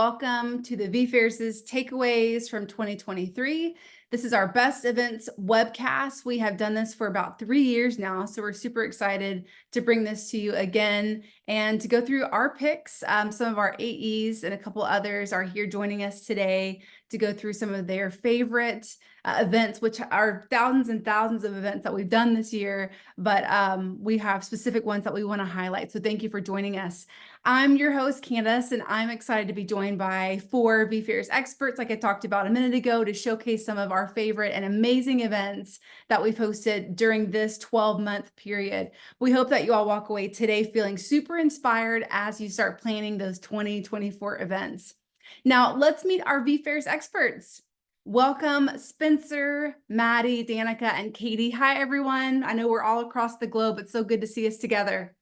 welcome to the vFairs' takeaways from 2023. This is our best events webcast. We have done this for about 3 years now, so we're super excited to bring this to you again and to go through our picks. Some of our AEs and a couple others are here joining us today to go through some of their favorite events, which are thousands and thousands of events that we've done this year, but we have specific ones that we want to highlight. So thank you for joining us. I'm your host, Candace, and I'm excited to be joined by 4 vFairs experts, like I talked about a minute ago, to showcase some of our favorite and amazing events that we've hosted during this 12-month period. We hope that you all walk away today feeling super inspired as you start planning those 2024 events. Now, let's meet our vFairs experts. Welcome, Spencer, Maddie, Danica, and Katie. Hi, everyone. I know we're all across the globe. It's so good to see us together.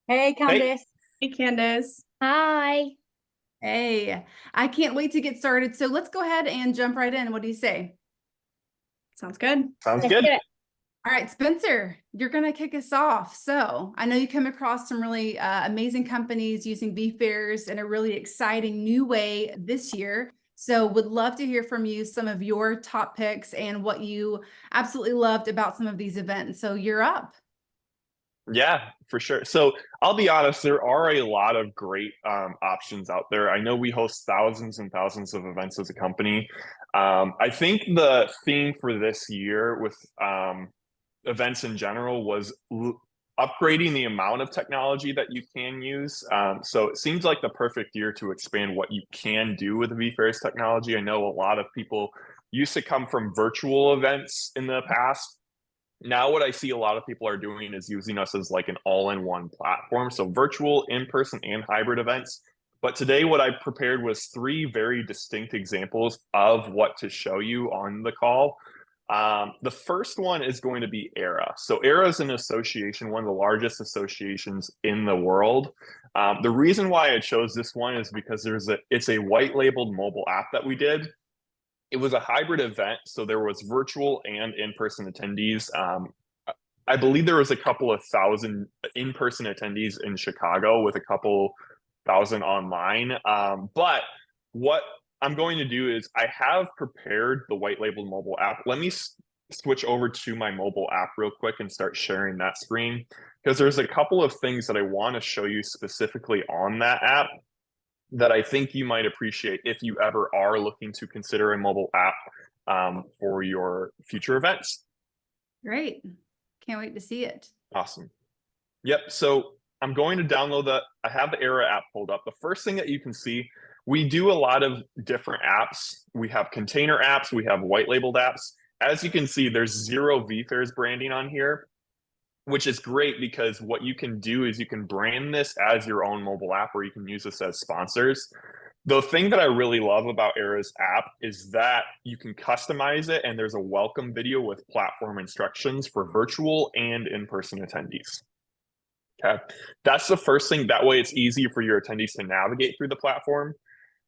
Hey, Candace. Hey, Candace. Hi. Hey, I can't wait to get started. So let's go ahead and jump right in. What do you say? Sounds good. Let's do it. All right, Spencer, you're going to kick us off. So I know you come across some really amazing companies using vFairs in a really exciting new way this year. So would love to hear from you some of your top picks and what you absolutely loved about some of these events. So you're up. Yeah, for sure. So I'll be honest, there are a lot of great options out there. I know we host thousands and thousands of events as a company. I think the theme for this year with events in general was upgrading the amount of technology that you can use. So it seems like the perfect year to expand what you can do with vFairs technology. I know a lot of people used to come from virtual events in the past. Now what I see a lot of people are doing is using us as like an all-in-one platform. So virtual, in-person, and hybrid events. But today what I prepared was 3 very distinct examples of what to show you on the call. The first one is going to be ERA. So ERA is an association, one of the largest associations in the world. The reason why I chose this one is because it's a white labeled mobile app that we did. It was a hybrid event, so there was virtual and in-person attendees. I believe there was a couple of thousand in-person attendees in Chicago with a couple thousand online. But what I'm going to do is I have prepared the white labeled mobile app. Let me switch over to my mobile app real quick and start sharing that screen, because there's a couple of things that I want to show you specifically on that app that I think you might appreciate if you ever are looking to consider a mobile app for your future events. Great. Can't wait to see it. Awesome. Yep. So I'm going to download that. I have the ERA app pulled up. The first thing that you can see, we do a lot of different apps. We have container apps. We have white labeled apps. As you can see, there's 0 vFairs branding on here, which is great because what you can do is you can brand this as your own mobile app, or you can use this as sponsors. The thing that I really love about ERA's app is that you can customize it, and there's a welcome video with platform instructions for virtual and in-person attendees. Okay, that's the first thing. That way it's easy for your attendees to navigate through the platform.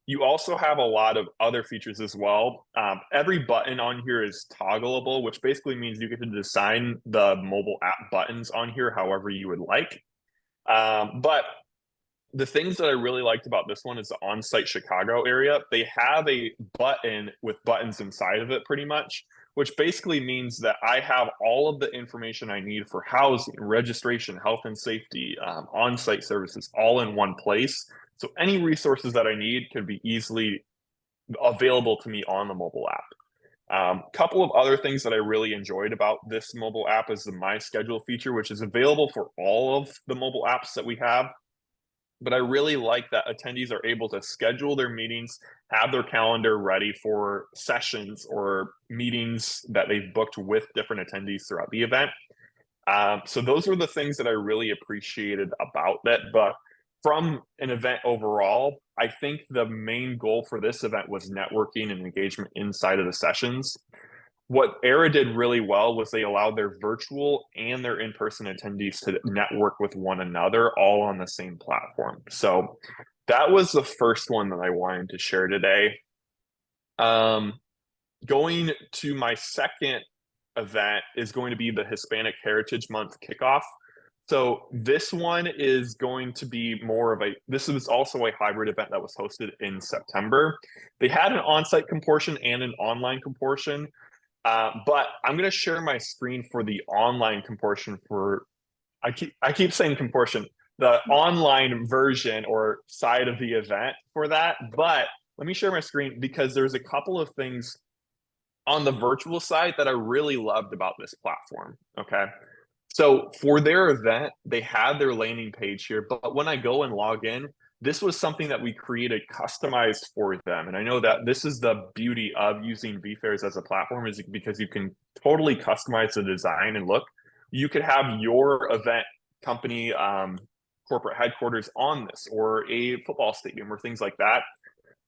You also have a lot of other features as well. Every button on here is toggleable, which basically means you get to design the mobile app buttons on here however you would like. But the things that I really liked about this one is the on-site Chicago area. They have a button with buttons inside of it pretty much, which basically means that I have all of the information I need for housing, registration, health and safety, on-site services, all in one place. So any resources that I need can be easily available to me on the mobile app. Couple of other things that I really enjoyed about this mobile app is the My Schedule feature, which is available for all of the mobile apps that we have. But I really like that attendees are able to schedule their meetings, have their calendar ready for sessions or meetings that they've booked with different attendees throughout the event. So those were the things that I really appreciated about that. But from an event overall, I think the main goal for this event was networking and engagement inside of the sessions. What ERA did really well was they allowed their virtual and their in-person attendees to network with one another all on the same platform. So that was the first one that I wanted to share today. Going to my second event is going to be the Hispanic Heritage Month kickoff. So this one is going to be more of this is also a hybrid event that was hosted in September. They had an on-site comportion and an online comportion, but I'm going to share my screen for the online comportion I keep saying comportion, the online version or side of the event for that. But let me share my screen because there's a couple of things on the virtual side that I really loved about this platform. Okay. So for their event, they had their landing page here, but when I go and log in, this was something that we created customized for them. And I know that this is the beauty of using vFairs as a platform, is because you can totally customize the design and look. You could have your event company corporate headquarters on this, or a football stadium or things like that.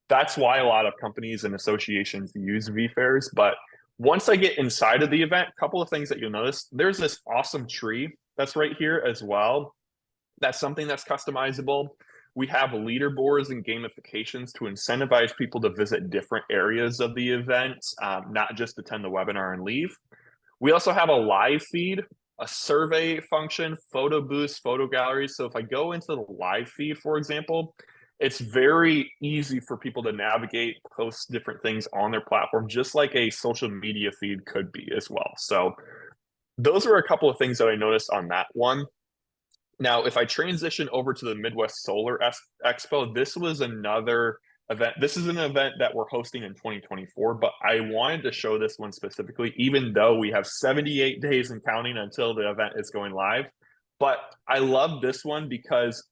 That's why a lot of companies and associations use vFairs. But once I get inside of the event, a couple of things that you'll notice, there's this awesome tree that's right here as well. That's something that's customizable. We have leaderboards and gamifications to incentivize people to visit different areas of the event, not just attend the webinar and leave. We also have a live feed, a survey function, photo boost, photo galleries. So if I go into the live feed, for example, it's very easy for people to navigate, post different things on their platform, just like a social media feed could be as well. So those are a couple of things that I noticed on that one. Now, if I transition over to the Midwest Solar Expo, this was another event. This is an event that we're hosting in 2024, but I wanted to show this one specifically, even though we have 78 days and counting until the event is going live. But I love this one because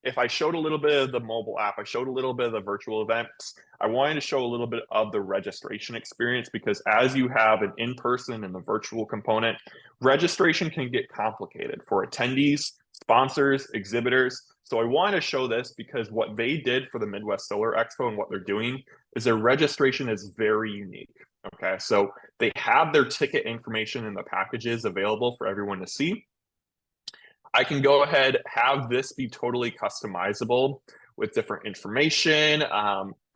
if I showed a little bit of the mobile app, I showed a little bit of the virtual events, I wanted to show a little bit of the registration experience, because as you have an in-person and the virtual component, registration can get complicated for attendees, sponsors, exhibitors. So I wanted to show this because what they did for the Midwest Solar Expo and what they're doing is their registration is very unique. Okay, so they have their ticket information in the packages available for everyone to see. I can go ahead, have this be totally customizable with different information,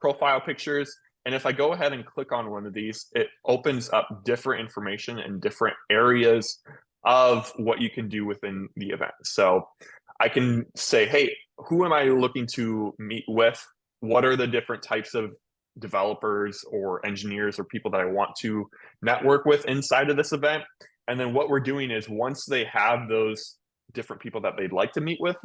profile pictures. And if I go ahead and click on one of these, it opens up different information in different areas of what you can do within the event. So I can say, hey, who am I looking to meet with? What are the different types of developers or engineers or people that I want to network with inside of this event? And then what we're doing is, once they have those different people that they'd like to meet with,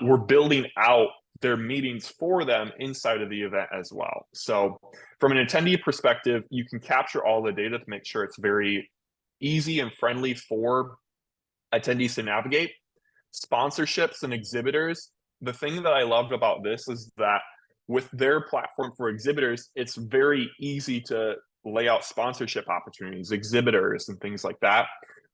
we're building out their meetings for them inside of the event as well. So from an attendee perspective, you can capture all the data to make sure it's very easy and friendly for attendees to navigate. Sponsorships and exhibitors, the thing that I loved about this is that with their platform for exhibitors, it's very easy to lay out sponsorship opportunities, exhibitors, and things like that.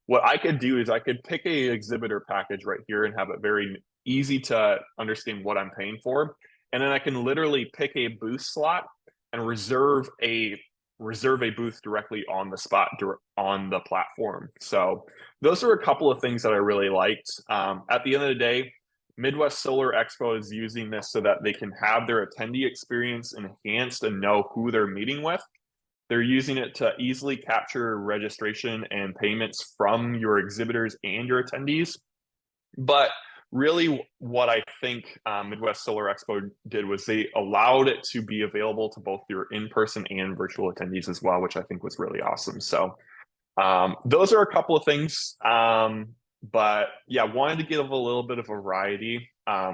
What I could do is I could pick a exhibitor package right here and have it very easy to understand what I'm paying for. And then I can literally pick a booth slot and reserve a booth directly on the spot on the platform. So those are a couple of things that I really liked. At the end of the day, Midwest Solar Expo is using this so that they can have their attendee experience enhanced and know who they're meeting with. They're using it to easily capture registration and payments from your exhibitors and your attendees. But really what I think Midwest Solar Expo did was they allowed it to be available to both your in-person and virtual attendees as well, which I think was really awesome. So those are a couple of things. But yeah, wanted to give a little bit of variety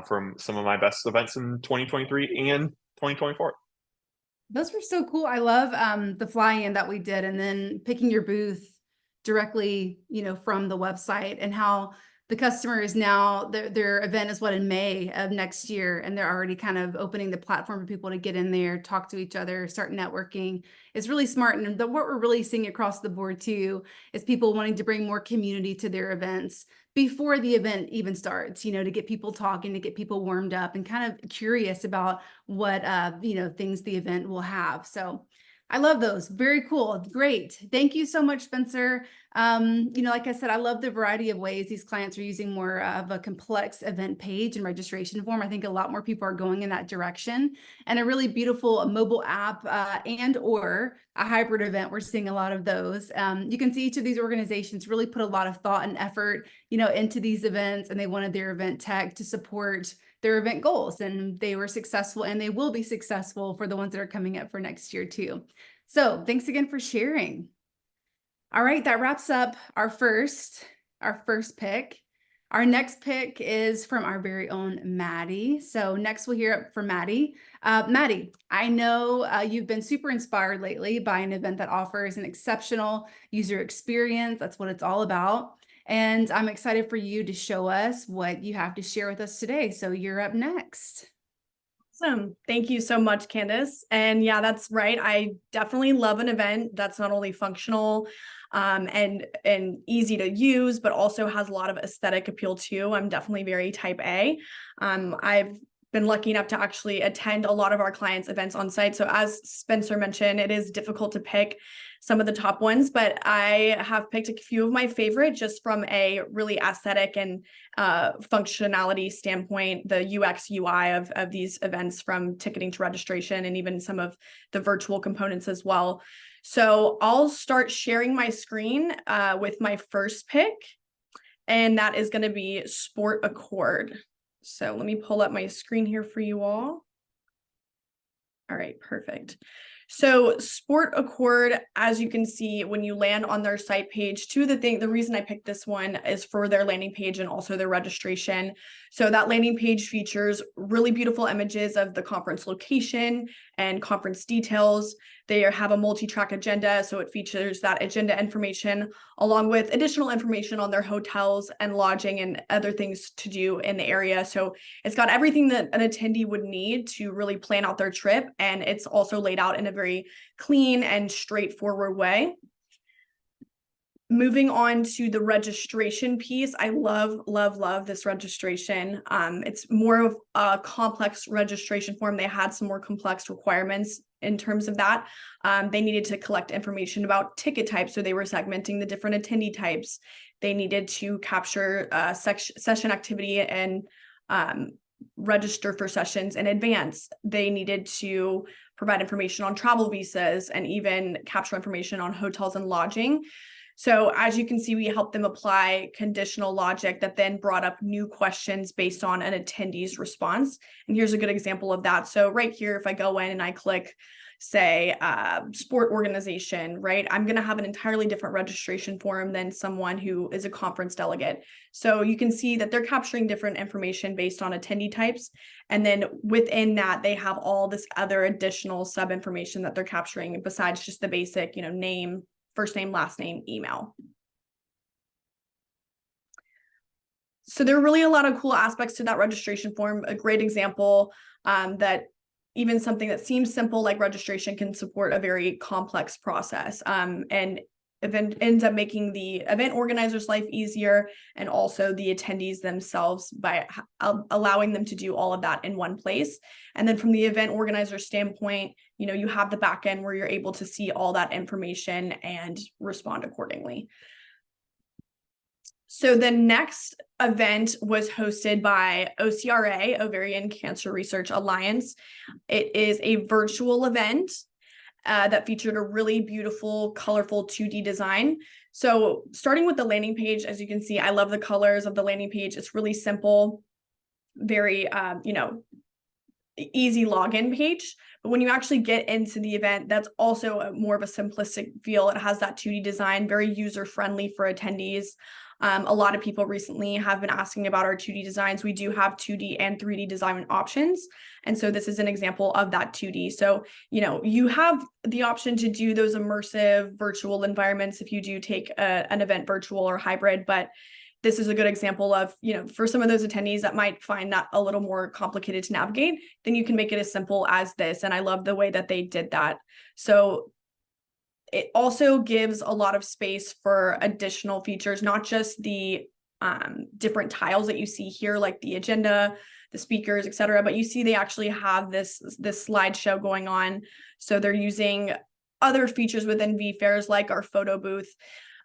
from some of my best events in 2023 and 2024. Those were so cool. I love the fly-in that we did, and then picking your booth directly, from the website, and how the customer is now, their event is in May of next year, and they're already kind of opening the platform for people to get in there, talk to each other, start networking. It's really smart. And what we're really seeing across the board too is people wanting to bring more community to their events before the event even starts, to get people talking, to get people warmed up and kind of curious about what, things the event will have. So I love those. Very cool. Great. Thank you so much, Spencer. Like I said, I love the variety of ways these clients are using more of a complex event page and registration form. I think a lot more people are going in that direction, and a really beautiful mobile app and or a hybrid event. We're seeing a lot of those. You can see each of these organizations really put a lot of thought and effort, into these events, and they wanted their event tech to support their event goals, and they were successful, and they will be successful for the ones that are coming up for next year too. So thanks again for sharing. All right, that wraps up our first pick. Our next pick is from our very own Maddie. So next we'll hear up from Maddie. Maddie, I know you've been super inspired lately by an event that offers an exceptional user experience. That's what it's all about. And I'm excited for you to show us what you have to share with us today. So you're up next. Awesome. Thank you so much, Candace. And yeah, that's right. I definitely love an event that's not only functional and easy to use, but also has a lot of aesthetic appeal too. I'm definitely very type A. I've been lucky enough to actually attend a lot of our clients' events on site. So as Spencer mentioned, it is difficult to pick some of the top ones, but I have picked a few of my favorite just from a really aesthetic and functionality standpoint, the UX UI of these events, from ticketing to registration, and even some of the virtual components as well. So I'll start sharing my screen with my first pick, and that is going to be Sport Accord. So let me pull up my screen here for you all. All right, perfect. So Sport Accord, as you can see, when you land on their site page, the reason I picked this one is for their landing page and also their registration. So that landing page features really beautiful images of the conference location and conference details. They have a multi-track agenda, so it features that agenda information along with additional information on their hotels and lodging and other things to do in the area. So it's got everything that an attendee would need to really plan out their trip, and it's also laid out in a very clean and straightforward way. Moving on to the registration piece, I love this registration. It's more of a complex registration form. They had some more complex requirements in terms of that. They needed to collect information about ticket types, so they were segmenting the different attendee types. They needed to capture session activity and register for sessions in advance. They needed to provide information on travel visas and even capture information on hotels and lodging. So as you can see, we helped them apply conditional logic that then brought up new questions based on an attendee's response. And here's a good example of that. So right here, if I go in and I click, say, sport organization, right, I'm going to have an entirely different registration form than someone who is a conference delegate. So you can see that they're capturing different information based on attendee types. And then within that, they have all this other additional sub information that they're capturing besides just the basic, name, first name, last name, email. So there are really a lot of cool aspects to that registration form. A great example that even something that seems simple like registration can support a very complex process, and event ends up making the event organizer's life easier, and also the attendees themselves by allowing them to do all of that in one place. And then from the event organizer standpoint, you have the back end where you're able to see all that information and respond accordingly. So the next event was hosted by OCRA, Ovarian Cancer Research Alliance. It is a virtual event that featured a really beautiful, colorful 2D design. So starting with the landing page, as you can see, I love the colors of the landing page. It's really simple, very, easy login page. But when you actually get into the event, that's also more of a simplistic feel. It has that 2D design, very user-friendly for attendees. A lot of people recently have been asking about our 2D designs. We do have 2D and 3D design options. And so this is an example of that 2D. So, you have the option to do those immersive virtual environments if you do take an event virtual or hybrid, but this is a good example of, for some of those attendees that might find that a little more complicated to navigate, then you can make it as simple as this. And I love the way that they did that. So it also gives a lot of space for additional features, not just the different tiles that you see here, like the agenda, the speakers, etc. But you see they actually have this slideshow going on. So they're using other features within vFairs, like our photo booth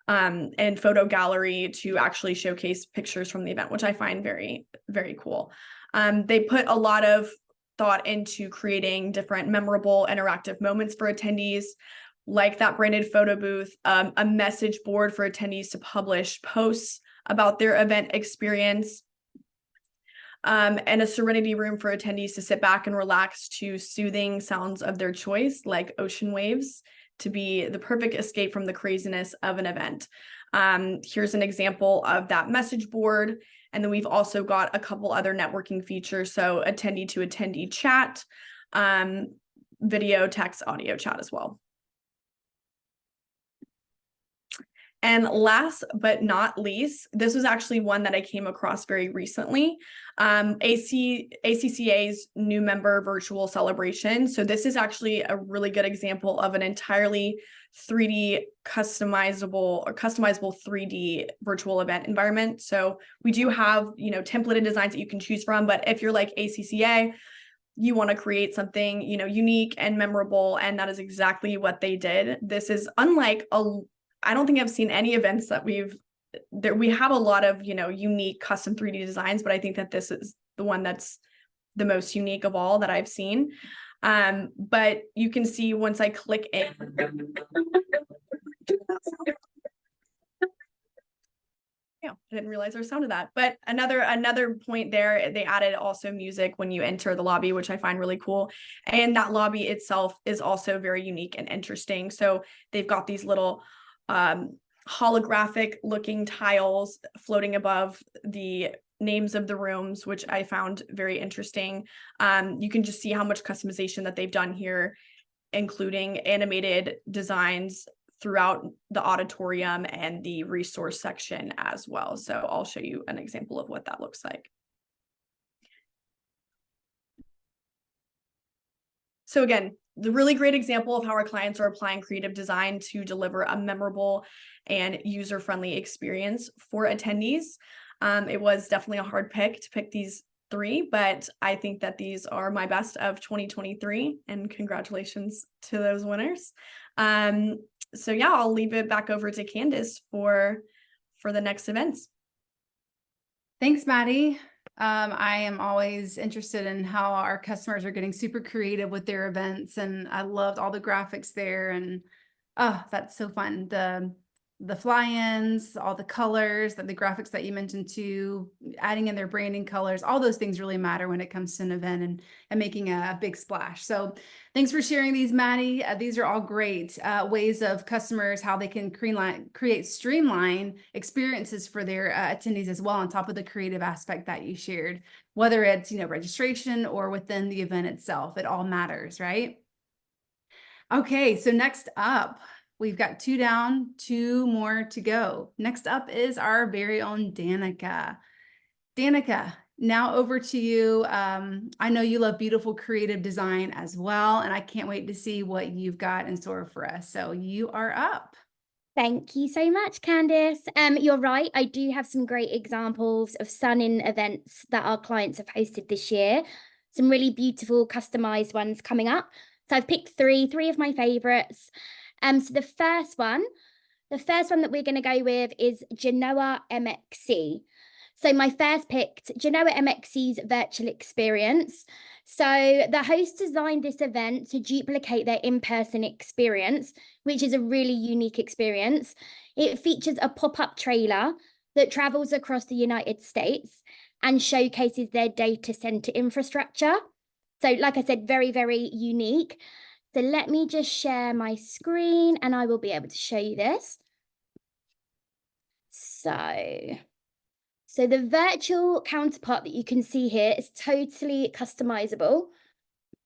and photo gallery to actually showcase pictures from the event, which I find very, very cool. They put a lot of thought into creating different memorable interactive moments for attendees, like that branded photo booth, a message board for attendees to publish posts about their event experience, and a serenity room for attendees to sit back and relax to soothing sounds of their choice, like ocean waves, to be the perfect escape from the craziness of an event. Here's an example of that message board. And then we've also got a couple other networking features. So attendee to attendee chat, video, text, audio chat as well. And last but not least, this was actually one that I came across very recently, ACCA's new member virtual celebration. So this is actually a really good example of an entirely 3D customizable 3D virtual event environment. So we do have, templated designs that you can choose from, but if you're like ACCA, you want to create something, unique and memorable, and that is exactly what they did. This is unlike I don't think I've seen any events that we have a lot of, unique custom 3D designs, but I think that this is the one that's the most unique of all that I've seen. But you can see once I click in. Yeah, I didn't realize there was sound of that. But another point there, they added also music when you enter the lobby, which I find really cool. And that lobby itself is also very unique and interesting. So they've got these little holographic looking tiles floating above the names of the rooms, which I found very interesting. You can just see how much customization that they've done here, including animated designs throughout the auditorium and the resource section as well. So I'll show you an example of what that looks like. So again, the really great example of how our clients are applying creative design to deliver a memorable and user-friendly experience for attendees. It was definitely a hard pick to pick these three, but I think that these are my best of 2023, and congratulations to those winners. So yeah, I'll leave it back over to Candace for the next events. Thanks, Maddie. I am always interested in how our customers are getting super creative with their events, and I loved all the graphics there, and oh, that's so fun. The fly-ins, all the colors, the graphics that you mentioned too, adding in their branding colors, all those things really matter when it comes to an event and making a big splash. So thanks for sharing these, Maddie. These are all great ways of customers, how they can create streamline experiences for their attendees as well, on top of the creative aspect that you shared, whether it's, registration or within the event itself. It all matters, right? Okay, so next up, we've got 2 down, 2 more to go. Next up is our very own Danica. Danica, now over to you. I know you love beautiful creative design as well, and I can't wait to see what you've got in store for us. So you are up. Thank you so much, Candice. You're right. I do have some great examples of stunning events that our clients have hosted this year. Some really beautiful customized ones coming up. So I've picked three of my favorites. So the first one that we're going to go with is Genoa MXC. So my first picked Genoa MXC's virtual experience. So the host designed this event to duplicate their in-person experience, which is a really unique experience. It features a pop-up trailer that travels across the United States and showcases their data center infrastructure. So like I said, very, very unique. So let me just share my screen and I will be able to show you this. So the virtual counterpart that you can see here is totally customizable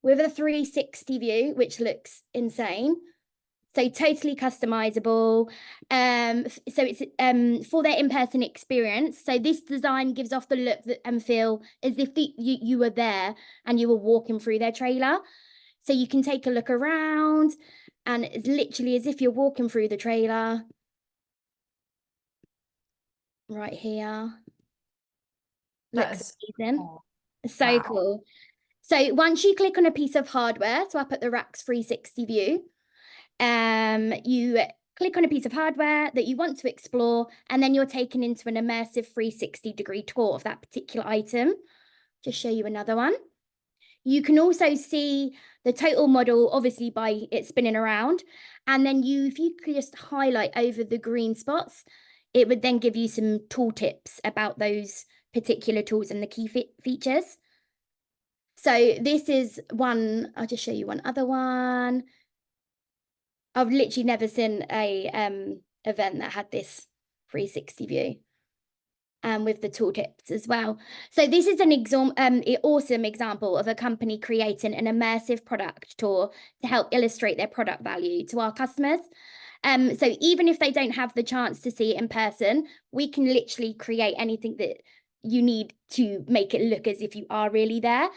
with a 360 view, which looks insane. So totally customizable. So it's for their in-person experience. So this design gives off the look and feel as if you were there and you were walking through their trailer. So you can take a look around and it's literally as if you're walking through the trailer. Right here. Looks amazing. Cool. So Wow. cool. So once you click on a piece of hardware, so I put the Racks 360 view, You click on a piece of hardware that you want to explore, and then you're taken into an immersive 360-degree tour of that particular item. Just show you another one. You can also see the total model, obviously by it spinning around. And then if you could just highlight over the green spots, it would then give you some tooltips about those particular tools and the key features. So this is one, I'll just show you one other one. I've literally never seen a event that had this 360 view. With the tooltips as well. So this is an awesome example of a company creating an immersive product tour to help illustrate their product value to our customers. So even if they don't have the chance to see it in person, we can literally create anything that you need to make it look as if you are really there.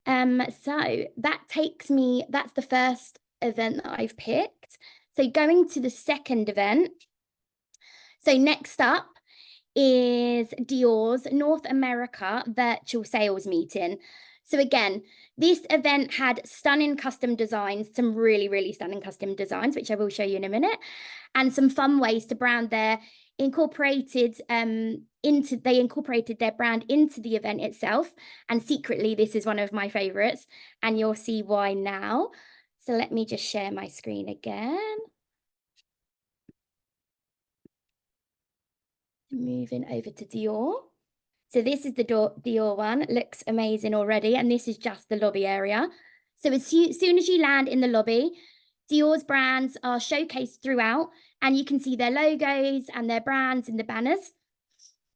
So that's the first event that I've picked. So going to the second event. So next up is Dior's North America virtual sales meeting. So again, this event had stunning custom designs, some really, really stunning custom designs, which I will show you in a minute, and some fun ways to brand they incorporated their brand into the event itself. And secretly, this is one of my favorites, and you'll see why now. So let me just share my screen again. Moving over to Dior. So this is the Dior one. It looks amazing already. And this is just the lobby area. So as soon as you land in the lobby, Dior's brands are showcased throughout, and you can see their logos and their brands in the banners.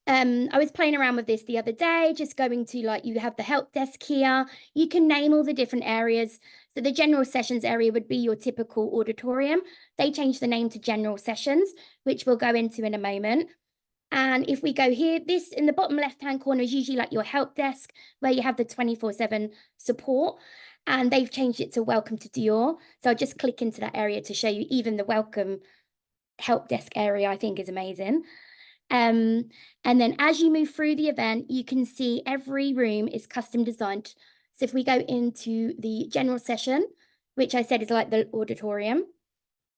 I was playing around with this the other day, just going to you have the help desk here. You can name all the different areas. So the general sessions area would be your typical auditorium. They changed the name to general sessions, which we'll go into in a moment. And if we go here, this in the bottom left-hand corner is usually your help desk, where you have the 24/7 support. And they've changed it to welcome to Dior. So I'll just click into that area to show you even the welcome help desk area, I think is amazing. And then as you move through the event, you can see every room is custom designed. So if we go into the general session, which I said is like the auditorium,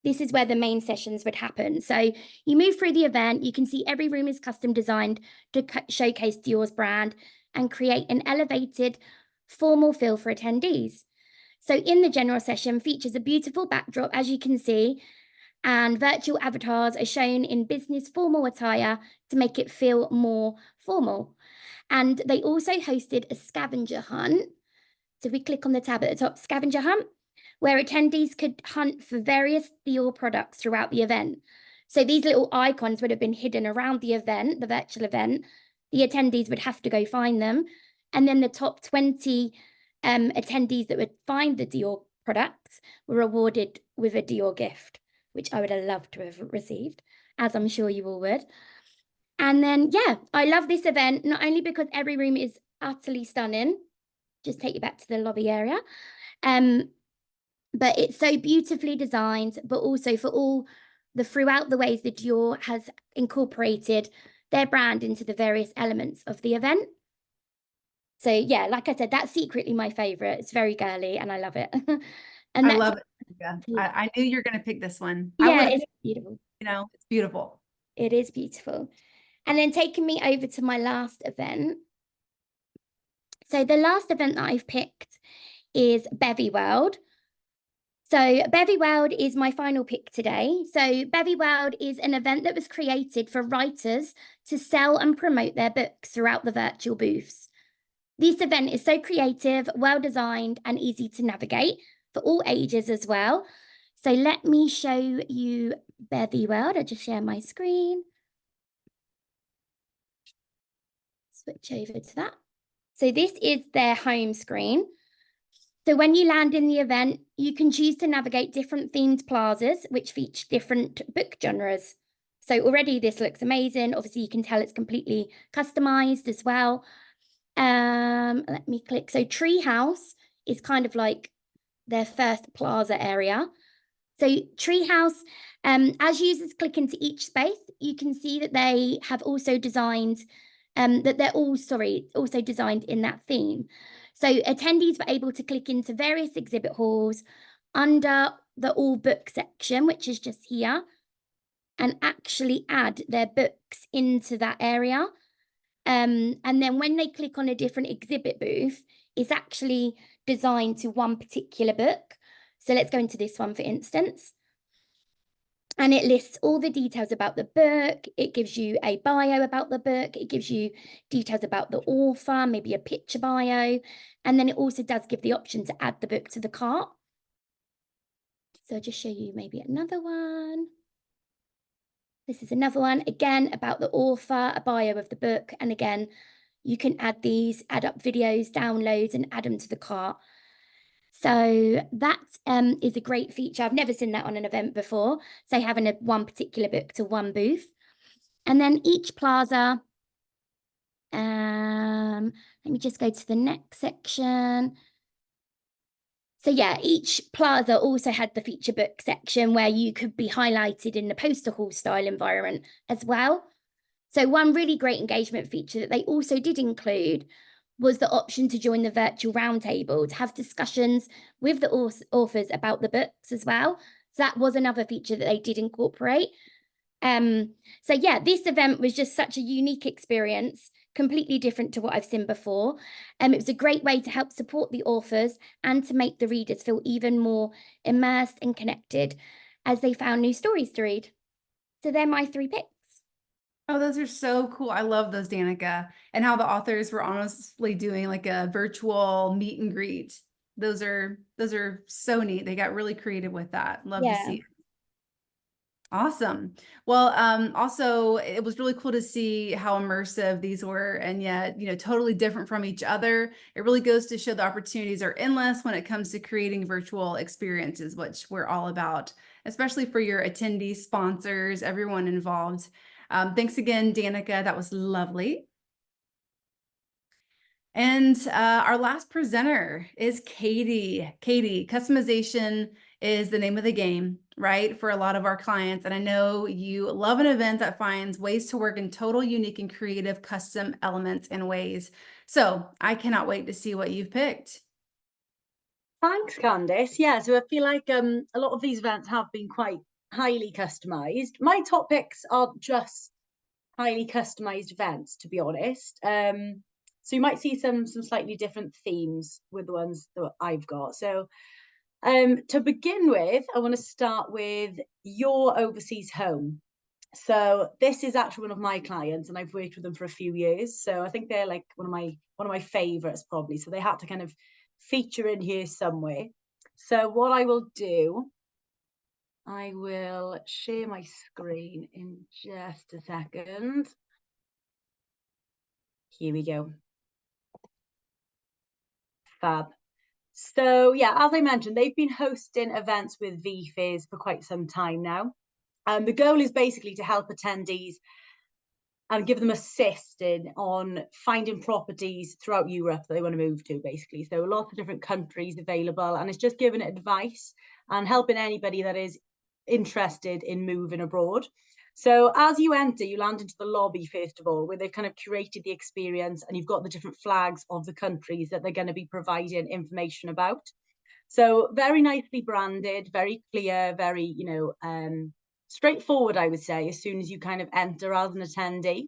this is where the main sessions would happen. So you move through the event, you can see every room is custom designed to showcase Dior's brand and create an elevated, formal feel for attendees. So in the general session features a beautiful backdrop, as you can see, and virtual avatars are shown in business formal attire to make it feel more formal. And they also hosted a scavenger hunt. So if we click on the tab at the top, scavenger hunt, where attendees could hunt for various Dior products throughout the event. So these little icons would have been hidden around the event, the virtual event. The attendees would have to go find them. And then the top 20 attendees that would find the Dior products were awarded with a Dior gift, which I would have loved to have received, as I'm sure you all would. And then, yeah, I love this event, not only because every room is utterly stunning, just take you back to the lobby area, but it's so beautifully designed, but also for all the throughout the ways that Dior has incorporated their brand into the various elements of the event. So yeah, like I said, that's secretly my favorite. It's very girly and I love it. And I love it. Yeah. I knew you were going to pick this one. Yeah, it's beautiful. It's beautiful. It is beautiful. And then taking me over to my last event. So the last event that I've picked is Bevy World. So Bevy World is my final pick today. So Bevy World is an event that was created for writers to sell and promote their books throughout the virtual booths. This event is so creative, well designed, and easy to navigate for all ages as well. So let me show you Bevy World. I'll just share my screen. Switch over to that. So this is their home screen. So when you land in the event, you can choose to navigate different themed plazas, which feature different book genres. So already this looks amazing. Obviously, you can tell it's completely customized as well. Let me click. So Treehouse is kind of like their first plaza area. So Treehouse, as users click into each space, you can see that they have also designed, that they're also designed in that theme. So attendees were able to click into various exhibit halls under the all book section, which is just here, and actually add their books into that area. And then when they click on a different exhibit booth, it's actually designed to one particular book. So let's go into this one, for instance. And it lists all the details about the book. It gives you a bio about the book. It gives you details about the author, maybe a picture bio. And then it also does give the option to add the book to the cart. So I'll just show you maybe another one. This is another one, again, about the author, a bio of the book. And again, you can add these, add up videos, downloads, and add them to the cart. So that is a great feature. I've never seen that on an event before. So having one particular book to one booth. And then each plaza, let me just go to the next section. So yeah, each plaza also had the feature book section where you could be highlighted in the poster hall style environment as well. So one really great engagement feature that they also did include was the option to join the virtual roundtable, to have discussions with the authors about the books as well. So that was another feature that they did incorporate. So yeah, this event was just such a unique experience, completely different to what I've seen before. It was a great way to help support the authors and to make the readers feel even more immersed and connected as they found new stories to read. So they're my 3 picks. Oh, those are so cool. I love those, Danica, and how the authors were honestly doing like a virtual meet and greet. Those are so neat. They got really creative with that. Love to see it. Awesome. Well, also it was really cool to see how immersive these were, and yet, totally different from each other. It really goes to show the opportunities are endless when it comes to creating virtual experiences, which we're all about, especially for your attendees, sponsors, everyone involved. Thanks again, Danica. That was lovely. And our last presenter is Katie. Katie, customization is the name of the game, right, for a lot of our clients. And I know you love an event that finds ways to work in total, unique, and creative custom elements and ways. So I cannot wait to see what you've picked. Thanks, Candice. Yeah, so I feel like a lot of these events have been quite highly customized. My top picks are just highly customized events, to be honest. So you might see some slightly different themes with the ones that I've got. So to begin with, I want to start with your overseas home. So this is actually one of my clients, and I've worked with them for a few years. So I think they're like one of my favorites probably. So they had to kind of feature in here somewhere. So what I will do, I will share my screen in just a second. Here we go. Fab. So yeah, as I mentioned, they've been hosting events with vFairs for quite some time now. And the goal is basically to help attendees and give them assisting on finding properties throughout Europe that they want to move to, basically. So lots of different countries available, and it's just giving advice and helping anybody that is interested in moving abroad. So as you enter, you land into the lobby, first of all, where they've kind of curated the experience, and you've got the different flags of the countries that they're going to be providing information about. So very nicely branded, very clear, very, straightforward, I would say, as soon as you kind of enter as an attendee.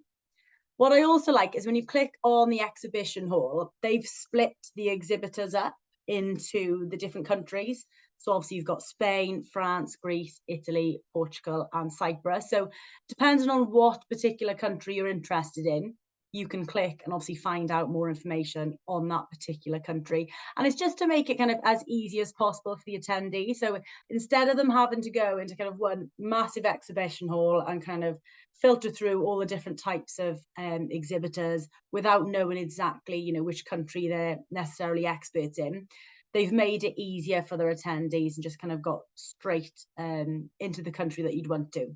What I also like is when you click on the exhibition hall, they've split the exhibitors up into the different countries. So obviously you've got Spain, France, Greece, Italy, Portugal, and Cyprus. So depending on what particular country you're interested in, you can click and obviously find out more information on that particular country. And it's just to make it kind of as easy as possible for the attendee. So instead of them having to go into kind of one massive exhibition hall and kind of filter through all the different types of exhibitors without knowing exactly, which country they're necessarily experts in, they've made it easier for their attendees and just kind of got straight into the country that you'd want to.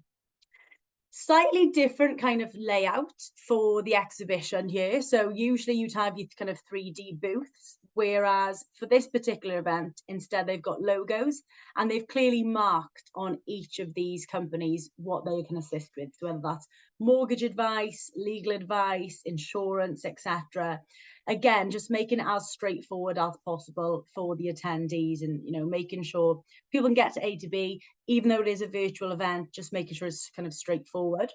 Slightly different kind of layout for the exhibition here. So usually you'd have your kind of 3D booths, whereas for this particular event, instead they've got logos, and they've clearly marked on each of these companies what they can assist with. So whether that's mortgage advice, legal advice, insurance, etc. again, just making it as straightforward as possible for the attendees, and making sure people can get to A to B, even though it is a virtual event, just making sure it's kind of straightforward.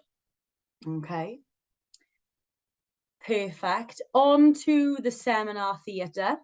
Okay. Perfect. On to the seminar theatre,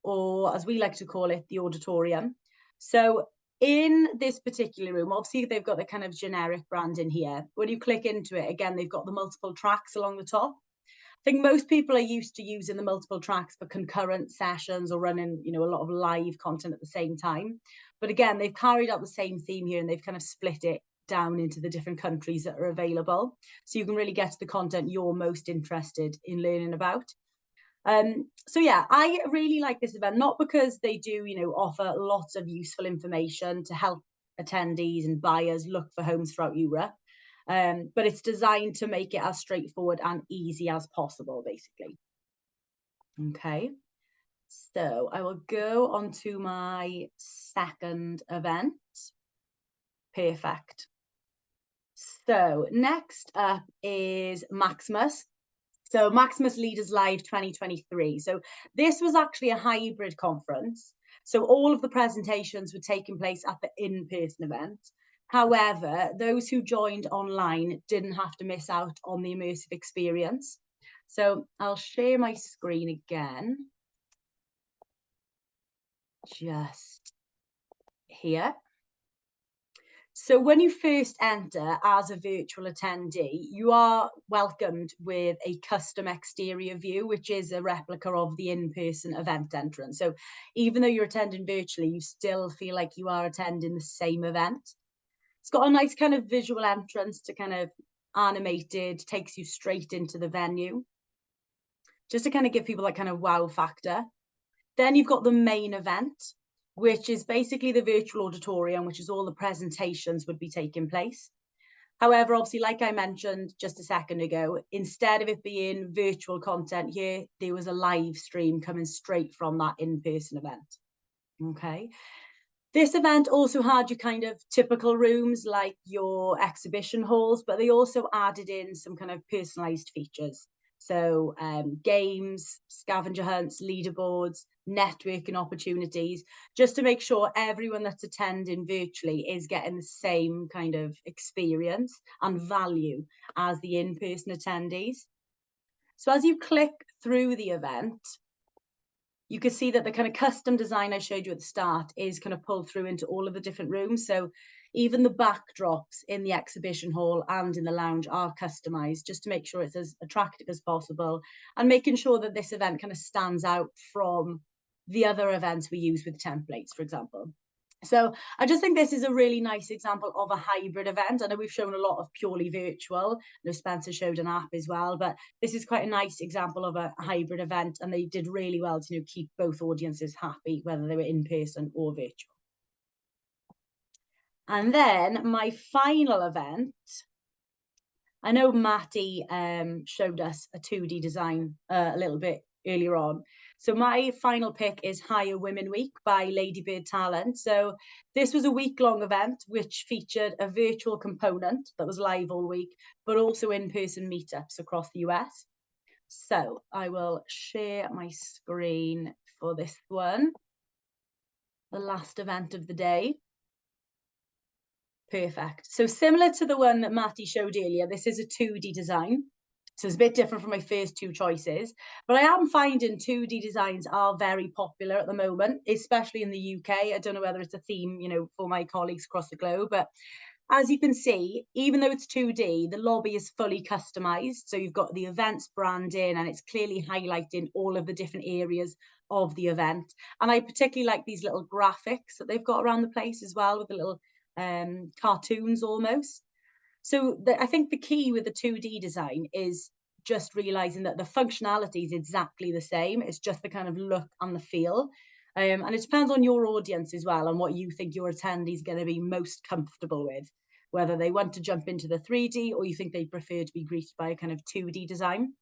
or as we like to call it, the auditorium. So in this particular room, obviously they've got the kind of generic brand in here. When you click into it, again, they've got the multiple tracks along the top. I think most people are used to using the multiple tracks for concurrent sessions or running, a lot of live content at the same time. But again, they've carried out the same theme here, and they've kind of split it down into the different countries that are available. So you can really get to the content you're most interested in learning about. So yeah, I really like this event, not because they do, offer lots of useful information to help attendees and buyers look for homes throughout Europe. But it's designed to make it as straightforward and easy as possible, basically. Okay, so I will go on to my second event. Perfect. So next up is Maximus. So Maximus Leaders Live 2023. So this was actually a hybrid conference. So all of the presentations were taking place at the in-person event. However, those who joined online didn't have to miss out on the immersive experience. So I'll share my screen again. Just here. So when you first enter as a virtual attendee, you are welcomed with a custom exterior view, which is a replica of the in-person event entrance. So even though you're attending virtually, you still feel like you are attending the same event. It's got a nice kind of visual entrance to kind of animated, takes you straight into the venue, just to kind of give people that kind of wow factor. Then you've got the main event, which is basically the virtual auditorium, which is all the presentations would be taking place. However, obviously, like I mentioned just a second ago, instead of it being virtual content here, there was a live stream coming straight from that in-person event. Okay. This event also had your kind of typical rooms like your exhibition halls, but they also added in some kind of personalized features. So games, scavenger hunts, leaderboards, networking opportunities, just to make sure everyone that's attending virtually is getting the same kind of experience and value as the in-person attendees. So as you click through the event, you can see that the kind of custom design I showed you at the start is kind of pulled through into all of the different rooms. So even the backdrops in the exhibition hall and in the lounge are customized, just to make sure it's as attractive as possible, and making sure that this event kind of stands out from the other events we use with templates, for example. So I just think this is a really nice example of a hybrid event. I know we've shown a lot of purely virtual. I know Spencer showed an app as well, but this is quite a nice example of a hybrid event, and they did really well to keep both audiences happy, whether they were in person or virtual. And then my final event, I know Matty showed us a 2D design a little bit earlier on. So my final pick is Hire Women Week by Ladybird Talent. So this was a week-long event which featured a virtual component that was live all week, but also in-person meetups across the US. So I will share my screen for this one, the last event of the day. Perfect. So similar to the one that Matty showed earlier, this is a 2D design. So it's a bit different from my first two choices, but I am finding 2D designs are very popular at the moment, especially in the UK. I don't know whether it's a theme, for my colleagues across the globe, but as you can see, even though it's 2D, the lobby is fully customized. So you've got the events branding, and it's clearly highlighting all of the different areas of the event. And I particularly like these little graphics that they've got around the place as well, with the little cartoons almost. So I think the key with the 2D design is just realizing that the functionality is exactly the same. It's just the kind of look and the feel. And it depends on your audience as well, and what you think your attendees are going to be most comfortable with, whether they want to jump into the 3D or you think they prefer to be greeted by a kind of 2D design.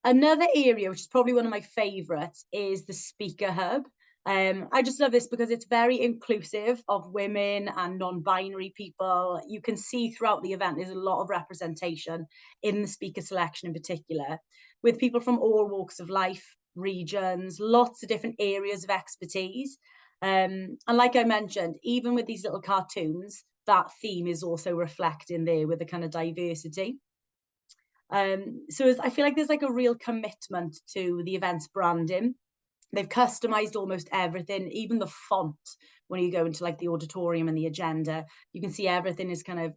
Another area, which is probably one of my favorites, is the speaker hub. I just love this because it's very inclusive of women and non-binary people. You can see throughout the event there's a lot of representation in the speaker selection in particular, with people from all walks of life, regions, lots of different areas of expertise. And like I mentioned, even with these little cartoons, that theme is also reflected there with the kind of diversity. So I feel like there's like a real commitment to the event's branding. They've customized almost everything, even the font. When you go into like the auditorium and the agenda, you can see everything is kind of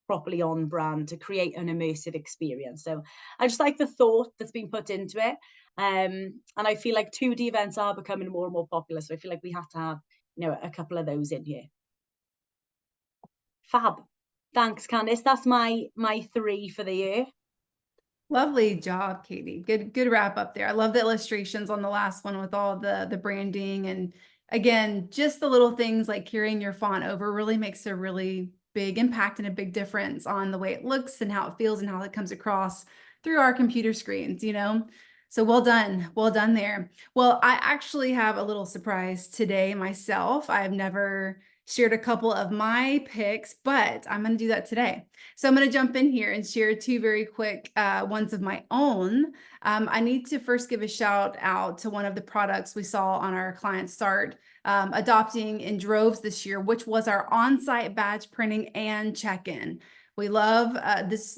properly on brand to create an immersive experience. So I just like the thought that's been put into it. And I feel like 2D events are becoming more and more popular. So I feel like we have to have, you know, a couple of those in here. Fab. Thanks, Candice. That's my 3 for the year. Lovely job, Katie. Good wrap up there. I love the illustrations on the last one with all the branding. And again, just the little things like carrying your font over really makes a really big impact and a big difference on the way it looks and how it feels and how it comes across through our computer screens, you know? So well done there. Well, I actually have a little surprise today myself. I've never shared a couple of my picks, but I'm going to do that today. So I'm going to jump in here and share 2 very quick ones of my own. I need to first give a shout out to one of the products we saw on our client start adopting in droves this year, which was our on-site badge printing and check-in. We love this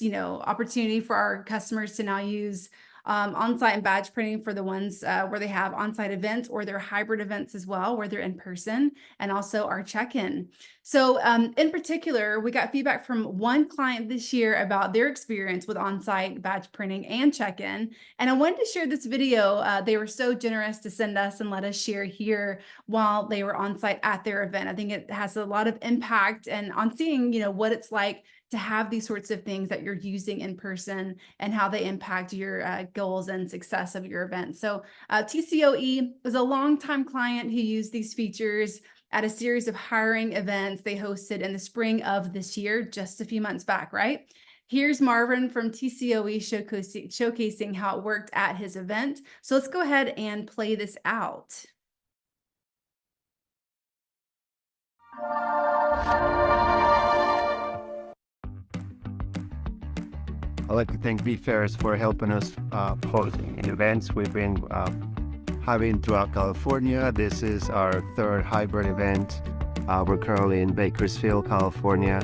opportunity for our customers to now use on-site and badge printing for the ones where they have on-site events or their hybrid events as well, where they're in person, and also our check-in. So in particular, we got feedback from one client this year about their experience with on-site badge printing and check-in. And I wanted to share this video. They were so generous to send us and let us share here while they were on-site at their event. I think it has a lot of impact and on seeing, what it's like to have these sorts of things that you're using in person and how they impact your goals and success of your event. So TCOE was a longtime client who used these features at a series of hiring events they hosted in the spring of this year, just a few months back, right? Here's Marvin from TCOE showcasing how it worked at his event. So let's go ahead and play this out. I'd like to thank vFairs for helping us hosting events we've been having throughout California. This is our 3rd hybrid event. We're currently in Bakersfield, California,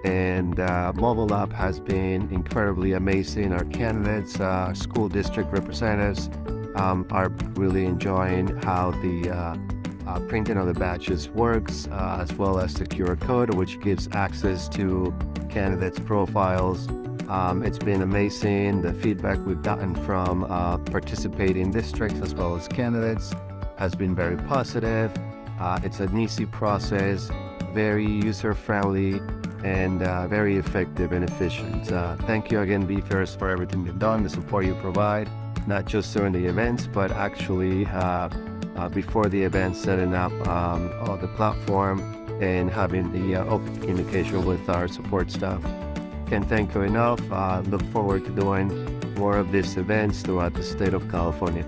and mobile app has been incredibly amazing. Our candidates, school district representatives are really enjoying how the printing of the badges works, as well as the QR code, which gives access to candidates' profiles. It's been amazing. The feedback we've gotten from participating districts as well as candidates has been very positive. It's an easy process, very user-friendly, and very effective and efficient. Thank you again, vFairs, for everything you've done, the support you provide, not just during the events, but actually before the event, setting up the platform and having the open communication with our support staff. Can't thank you enough. Look forward to doing more of these events throughout the state of California.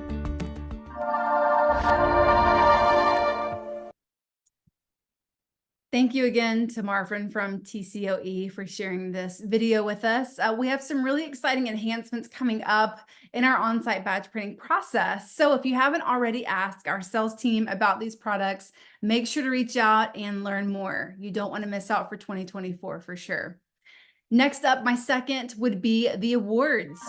Thank you again to Marvin from TCOE for sharing this video with us. We have some really exciting enhancements coming up in our on-site badge printing process. So if you haven't already asked our sales team about these products, make sure to reach out and learn more. You don't want to miss out for 2024 for sure. Next up, my second would be the awards.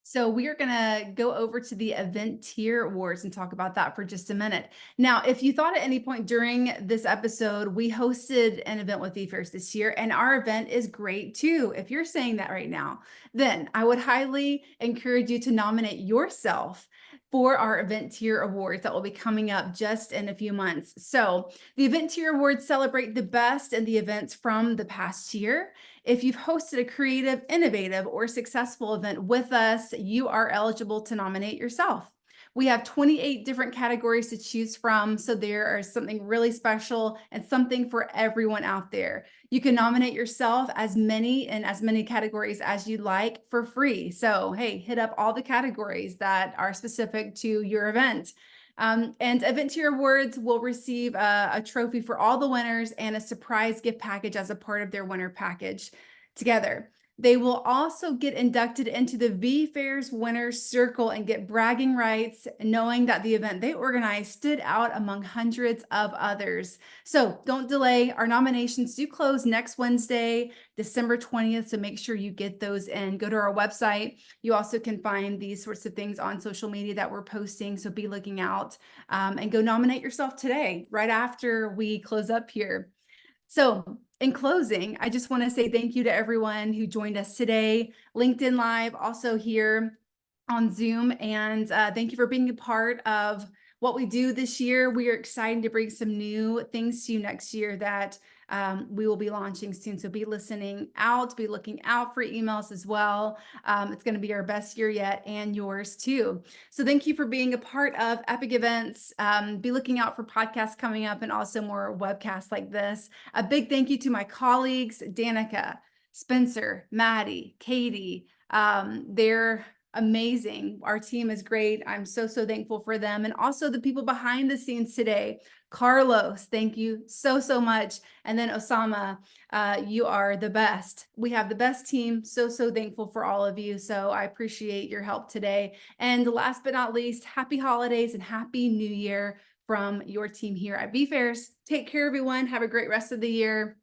So we are going to go over to the event tier awards and talk about that for just a minute. Now, if you thought at any point during this episode, we hosted an event with vFairs this year, and our event is great too. If you're saying that right now, then I would highly encourage you to nominate yourself for our event tier awards that will be coming up just in a few months. So the event tier awards celebrate the best in the events from the past year. If you've hosted a creative, innovative, or successful event with us, you are eligible to nominate yourself. We have 28 different categories to choose from, so there is something really special and something for everyone out there. You can nominate yourself as many categories as you'd like for free. So, hey, hit up all the categories that are specific to your event. And Event Tier Awards will receive a trophy for all the winners and a surprise gift package as a part of their winner package together. They will also get inducted into the vFairs Winners Circle and get bragging rights, knowing that the event they organized stood out among hundreds of others. So don't delay. Our nominations do close next Wednesday, December 20th. So make sure you get those in. Go to our website. You also can find these sorts of things on social media that we're posting. So be looking out and go nominate yourself today, right after we close up here. So in closing, I just want to say thank you to everyone who joined us today, LinkedIn Live, also here on Zoom. And thank you for being a part of what we do this year. We are excited to bring some new things to you next year that we will be launching soon. So be listening out, be looking out for emails as well. It's going to be our best year yet, and yours too. So thank you for being a part of Epic Events. Be looking out for podcasts coming up and also more webcasts like this. A big thank you to my colleagues, Danica, Spencer, Maddie, Katie. They're amazing. Our team is great. I'm so thankful for them. And also the people behind the scenes today. Carlos, thank you so much. And then Osama, you are the best. We have the best team. So thankful for all of you. So I appreciate your help today. And last but not least, happy holidays and happy new year from your team here at vFairs. Take care, everyone. Have a great rest of the year.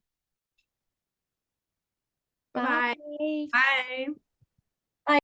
Bye-bye. Bye. Bye.